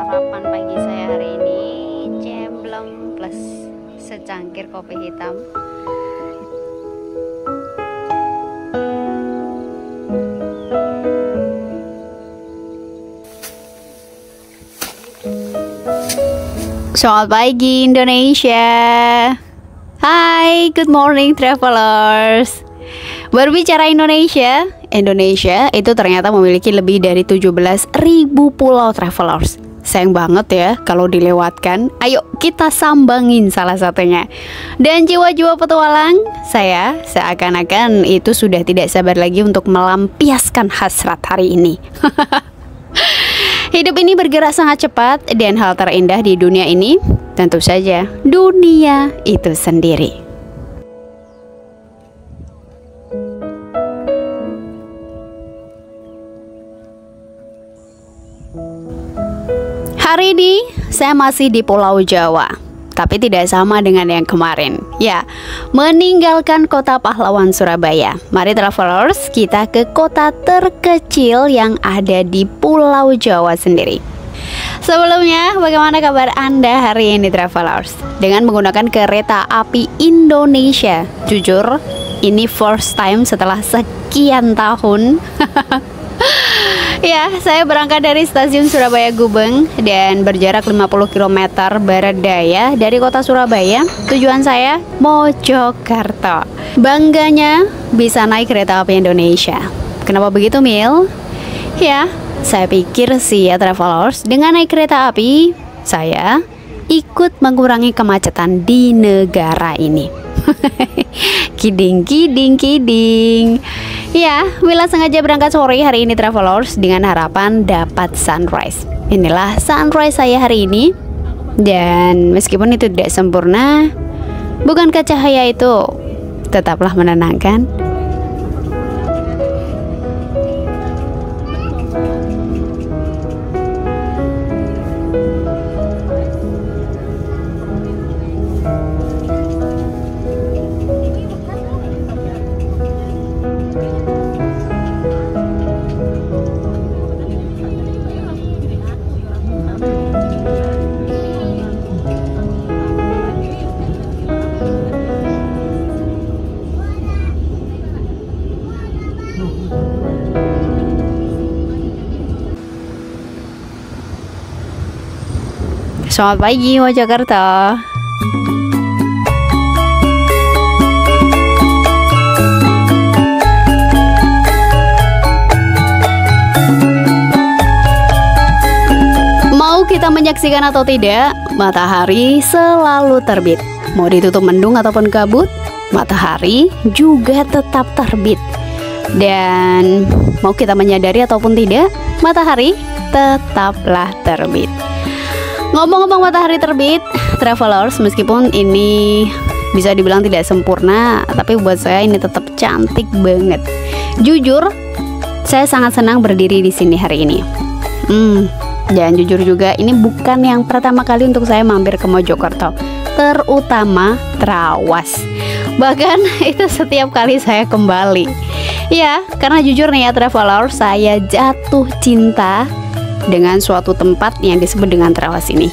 sarapan pagi saya hari ini cemblem plus secangkir kopi hitam. Selamat pagi Indonesia. Hai, good morning travelers. Berbicara Indonesia itu ternyata memiliki lebih dari 17.000 pulau travelers. Sayang banget ya kalau dilewatkan. Ayo kita sambangin salah satunya. Dan jiwa-jiwa petualang, saya seakan-akan itu sudah tidak sabar lagi untuk melampiaskan hasrat hari ini. Hidup ini bergerak sangat cepat, dan hal terindah di dunia ini tentu saja dunia itu sendiri. Hari ini saya masih di Pulau Jawa, tapi tidak sama dengan yang kemarin. Ya, meninggalkan kota pahlawan Surabaya. Mari travelers, kita ke kota terkecil yang ada di Pulau Jawa sendiri. Sebelumnya, bagaimana kabar Anda hari ini travelers? Dengan menggunakan kereta api Indonesia. Jujur, ini first time setelah sekian tahun. Ya, saya berangkat dari stasiun Surabaya Gubeng dan berjarak 50 km barat daya dari kota Surabaya. Tujuan saya Mojokerto. Bangganya bisa naik kereta api Indonesia. Kenapa begitu, Mil? Ya, saya pikir sih ya travelers, dengan naik kereta api saya ikut mengurangi kemacetan di negara ini. Kiding. Ya, Mila sengaja berangkat sore hari ini travelers dengan harapan dapat sunrise. Inilah sunrise saya hari ini. Dan meskipun itu tidak sempurna, bukankah cahaya itu tetaplah menenangkan? Selamat pagi Mojokerto. Mau kita menyaksikan atau tidak, matahari selalu terbit. Mau ditutup mendung ataupun kabut, matahari juga tetap terbit. Dan mau kita menyadari ataupun tidak, matahari tetaplah terbit. Ngomong-ngomong matahari terbit, travelers, meskipun ini bisa dibilang tidak sempurna, tapi buat saya ini tetap cantik banget. Jujur, saya sangat senang berdiri di sini hari ini. Dan jujur juga, ini bukan yang pertama kali untuk saya mampir ke Mojokerto, terutama Trawas. Bahkan itu setiap kali saya kembali. Ya, karena jujur nih ya travelers, saya jatuh cinta dengan suatu tempat yang disebut dengan Trawas ini.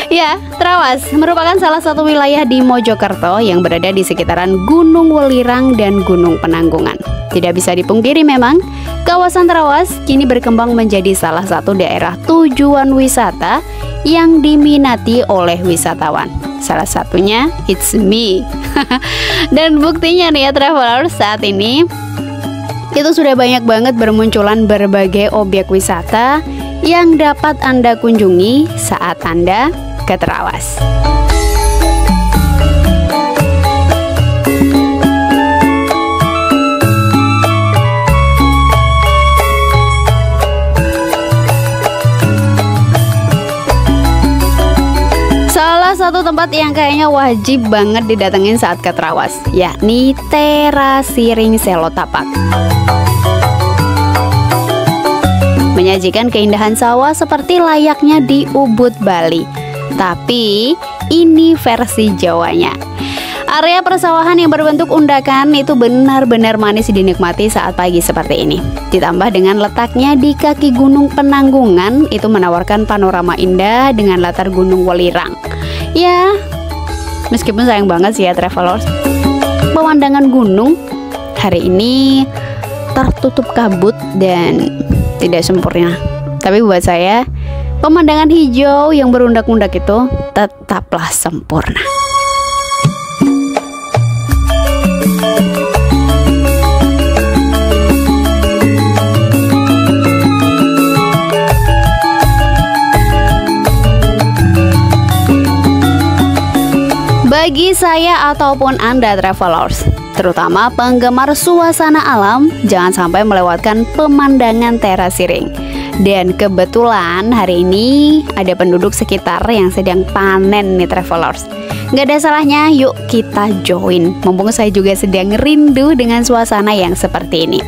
Ya, Trawas merupakan salah satu wilayah di Mojokerto yang berada di sekitaran Gunung Welirang dan Gunung Penanggungan. Tidak bisa dipungkiri memang, kawasan Trawas kini berkembang menjadi salah satu daerah tujuan wisata yang diminati oleh wisatawan. Salah satunya it's me. Dan buktinya nih ya travelers, saat ini itu sudah banyak banget bermunculan berbagai objek wisata yang dapat Anda kunjungi saat Anda ke Trawas. Salah satu tempat yang kayaknya wajib banget didatengin saat ke Trawas, yakni Terasiring Selotapak. Menyajikan keindahan sawah seperti layaknya di Ubud, Bali. Tapi ini versi Jawanya. Area persawahan yang berbentuk undakan itu benar-benar manis dinikmati saat pagi seperti ini. Ditambah dengan letaknya di kaki Gunung Penanggungan, itu menawarkan panorama indah dengan latar Gunung Welirang. Ya, meskipun sayang banget sih ya travelers, pemandangan gunung hari ini tertutup kabut dan tidak sempurna. Tapi buat saya, pemandangan hijau yang berundak-undak itu tetaplah sempurna. Bagi saya ataupun Anda travelers, terutama penggemar suasana alam, jangan sampai melewatkan pemandangan teras Siring. Dan kebetulan hari ini ada penduduk sekitar yang sedang panen nih travelers. Nggak ada salahnya, yuk kita join. Mumpung saya juga sedang rindu dengan suasana yang seperti ini.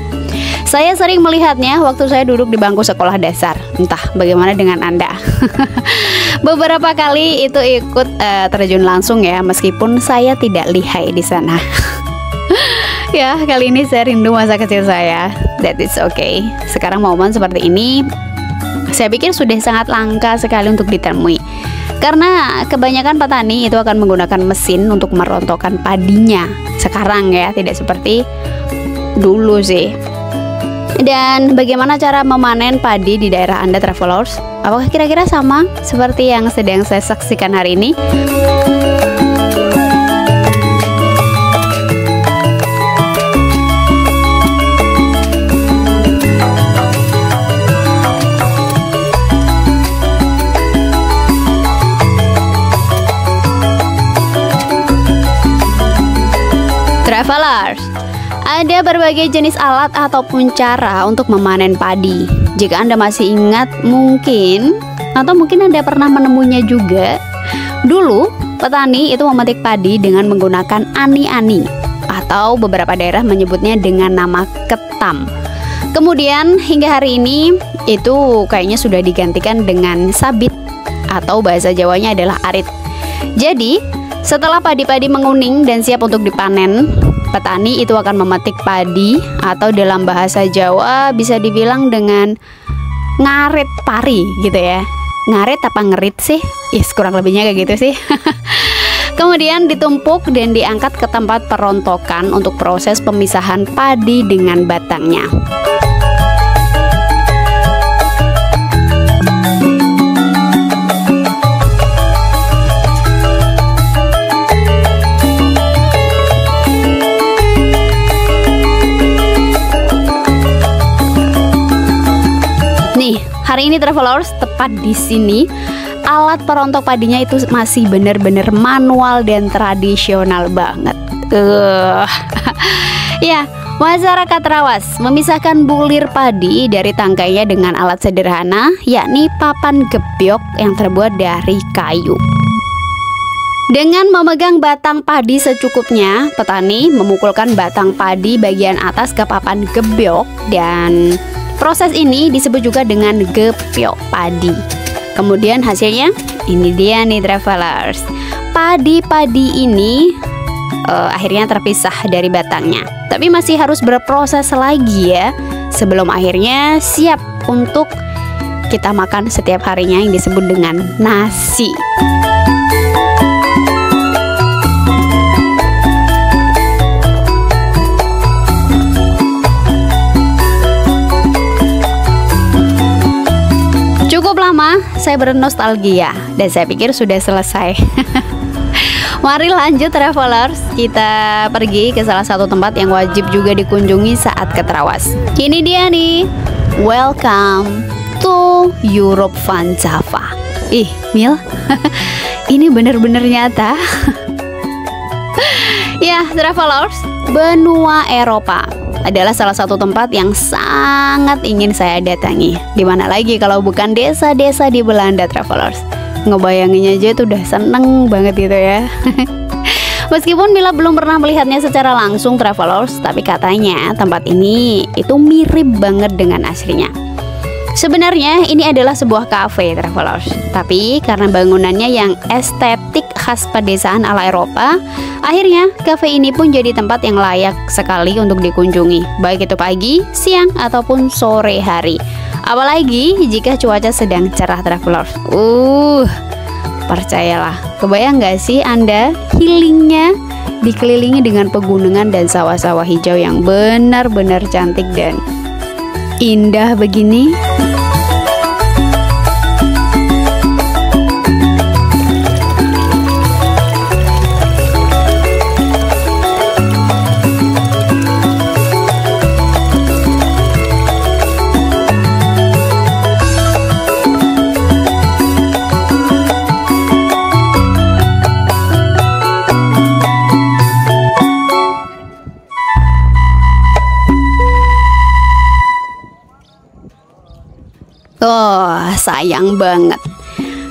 Saya sering melihatnya waktu saya duduk di bangku sekolah dasar. Entah bagaimana dengan Anda. Beberapa kali itu ikut terjun langsung ya, meskipun saya tidak lihai di sana. Ya, kali ini saya rindu masa kecil saya. That is okay. Sekarang momen seperti ini, saya pikir sudah sangat langka sekali untuk ditemui. Karena kebanyakan petani itu akan menggunakan mesin untuk merontokkan padinya. Sekarang ya, tidak seperti dulu sih. Dan bagaimana cara memanen padi di daerah Anda travelers? Apakah kira-kira sama seperti yang sedang saya saksikan hari ini? Travelers, ada berbagai jenis alat ataupun cara untuk memanen padi. Jika Anda masih ingat mungkin Anda pernah menemuinya juga. Dulu petani itu memetik padi dengan menggunakan ani-ani, atau beberapa daerah menyebutnya dengan nama ketam. Kemudian hingga hari ini itu kayaknya sudah digantikan dengan sabit, atau bahasa Jawanya adalah arit. Jadi setelah padi-padi menguning dan siap untuk dipanen, petani itu akan memetik padi, atau dalam bahasa Jawa bisa dibilang dengan ngarit pari gitu ya. Ngarit apa ngerit sih? Yes, kurang lebihnya kayak gitu sih. Kemudian ditumpuk dan diangkat ke tempat perontokan untuk proses pemisahan padi dengan batangnya. Hari ini travelers, tepat di sini alat perontok padinya itu masih benar-benar manual dan tradisional banget. Ya, masyarakat Trawas memisahkan bulir padi dari tangkainya dengan alat sederhana, yakni papan gebyok yang terbuat dari kayu. Dengan memegang batang padi secukupnya, petani memukulkan batang padi bagian atas ke papan gebyok, dan proses ini disebut juga dengan gepyok padi. Kemudian hasilnya, ini dia nih travelers. Padi-padi ini akhirnya terpisah dari batangnya. Tapi masih harus berproses lagi ya, sebelum akhirnya siap untuk kita makan setiap harinya, yang disebut dengan nasi. Saya bernostalgia dan saya pikir sudah selesai. Mari lanjut travelers, kita pergi ke salah satu tempat yang wajib juga dikunjungi saat ke Trawas. Ini dia nih, welcome to Europe Van Java. Ih, Mil, ini bener-bener nyata. Ya, travelers, benua Eropa adalah salah satu tempat yang sangat ingin saya datangi. Dimana lagi kalau bukan desa-desa di Belanda travelers. Ngebayanginnya aja tuh udah seneng banget gitu ya. Meskipun Mila belum pernah melihatnya secara langsung travelers, tapi katanya tempat ini itu mirip banget dengan aslinya. Sebenarnya ini adalah sebuah cafe travelers, tapi karena bangunannya yang estetik khas pedesaan ala Eropa. Akhirnya, kafe ini pun jadi tempat yang layak sekali untuk dikunjungi, baik itu pagi, siang, ataupun sore hari. Apalagi jika cuaca sedang cerah, travelers. Percayalah, kebayang gak sih Anda healingnya dikelilingi dengan pegunungan dan sawah-sawah hijau yang benar-benar cantik dan indah begini? Sayang banget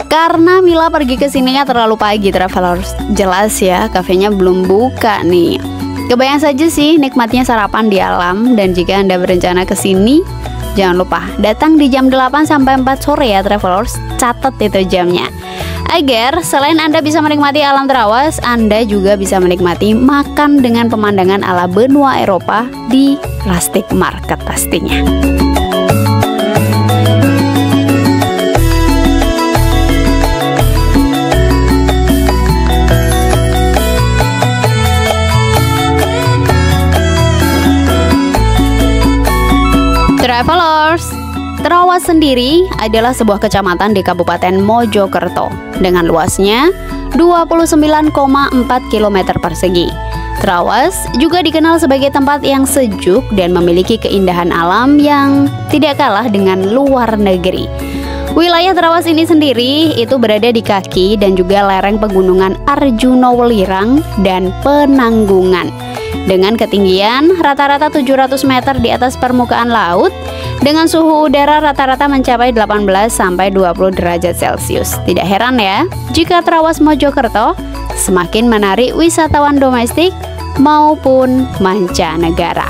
karena Mila pergi ke sininya terlalu pagi, travelers. Jelas ya, kafenya belum buka nih. Kebayang saja sih nikmatnya sarapan di alam. Dan jika Anda berencana ke sini, jangan lupa datang di jam 8 sampai 4 sore ya, travelers. Catat itu jamnya. Agar selain Anda bisa menikmati alam Trawas, Anda juga bisa menikmati makan dengan pemandangan ala benua Eropa di Rustic Market pastinya. Travelers, Trawas sendiri adalah sebuah kecamatan di Kabupaten Mojokerto dengan luasnya 29,4 km persegi. Trawas juga dikenal sebagai tempat yang sejuk dan memiliki keindahan alam yang tidak kalah dengan luar negeri. Wilayah Trawas ini sendiri itu berada di kaki dan juga lereng pegunungan Arjuno Welirang dan Penanggungan. Dengan ketinggian rata-rata 700 meter di atas permukaan laut, dengan suhu udara rata-rata mencapai 18 sampai 20 derajat Celcius. Tidak heran ya, jika Trawas Mojokerto semakin menarik wisatawan domestik maupun mancanegara.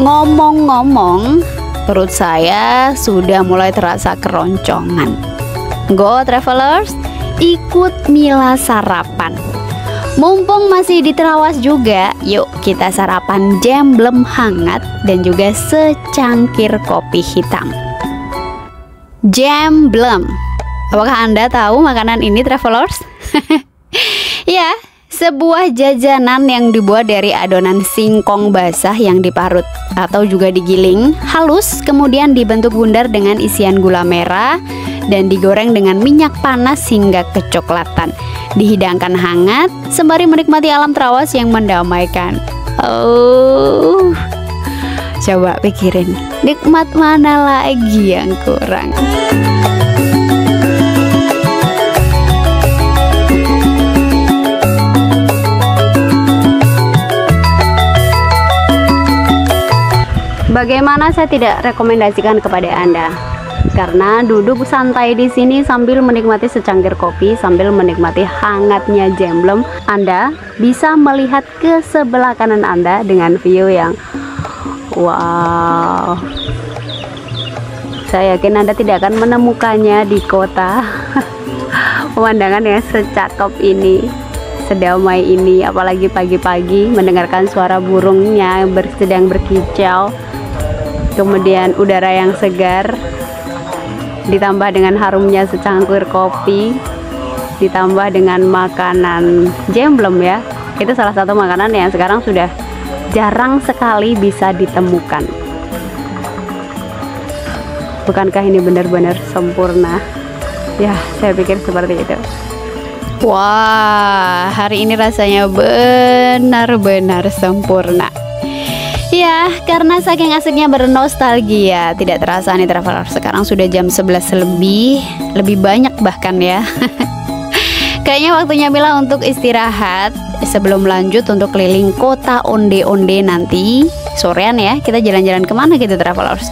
Ngomong-ngomong, perut saya sudah mulai terasa keroncongan. Go travelers, ikut Mila sarapan. Mumpung masih di Trawas juga, yuk kita sarapan jemblem hangat dan juga secangkir kopi hitam. Jemblem, apakah Anda tahu makanan ini, travelers? Ya, sebuah jajanan yang dibuat dari adonan singkong basah yang diparut atau juga digiling halus, kemudian dibentuk bundar dengan isian gula merah dan digoreng dengan minyak panas hingga kecoklatan. Dihidangkan hangat sembari menikmati alam Trawas yang mendamaikan. Coba pikirin, nikmat mana lagi yang kurang? Bagaimana saya tidak rekomendasikan kepada Anda? Karena duduk santai di sini sambil menikmati secangkir kopi, sambil menikmati hangatnya jemblem, Anda bisa melihat ke sebelah kanan Anda dengan view yang wow. Saya yakin Anda tidak akan menemukannya di kota. Pemandangan yang secakep ini, sedamai ini, apalagi pagi-pagi mendengarkan suara burungnya sedang berkicau. Kemudian udara yang segar ditambah dengan harumnya secangkir kopi, ditambah dengan makanan jemblem ya. Itu salah satu makanan yang sekarang sudah jarang sekali bisa ditemukan. Bukankah ini benar-benar sempurna? Ya, saya pikir seperti itu. Wah, hari ini rasanya benar-benar sempurna. Ya, karena saking asiknya bernostalgia, tidak terasa nih traveler, sekarang sudah jam 11 lebih banyak bahkan ya. Kayaknya waktunya Mila untuk istirahat sebelum lanjut untuk keliling kota onde-onde nanti sorean ya. Kita jalan-jalan kemana gitu travelers.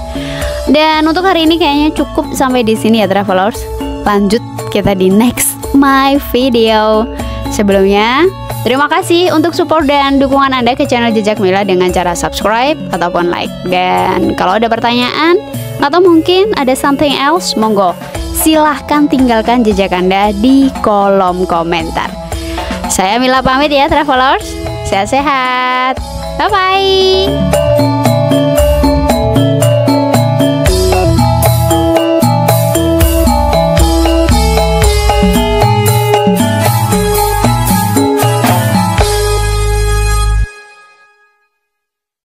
Dan untuk hari ini kayaknya cukup sampai di sini ya travelers. Lanjut kita di next my video. Sebelumnya Terima kasih untuk support dan dukungan Anda ke channel Jejak Mila dengan cara subscribe ataupun like. Dan kalau ada pertanyaan atau mungkin ada something else, monggo silahkan tinggalkan jejak Anda di kolom komentar. Saya Mila pamit ya travelers, sehat-sehat, bye-bye.